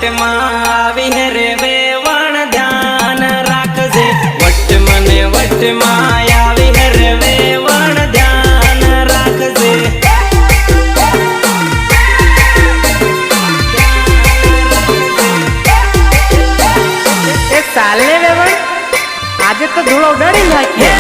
વટમાં આવી હે રે વેવણ ધ્યાન રાખજે વટમાં આવી હે રે વેવણ ધ્યાન રાખજે એ ચાલે વેવણ આજે તો ધૂળો ઉડાડી નાખીએ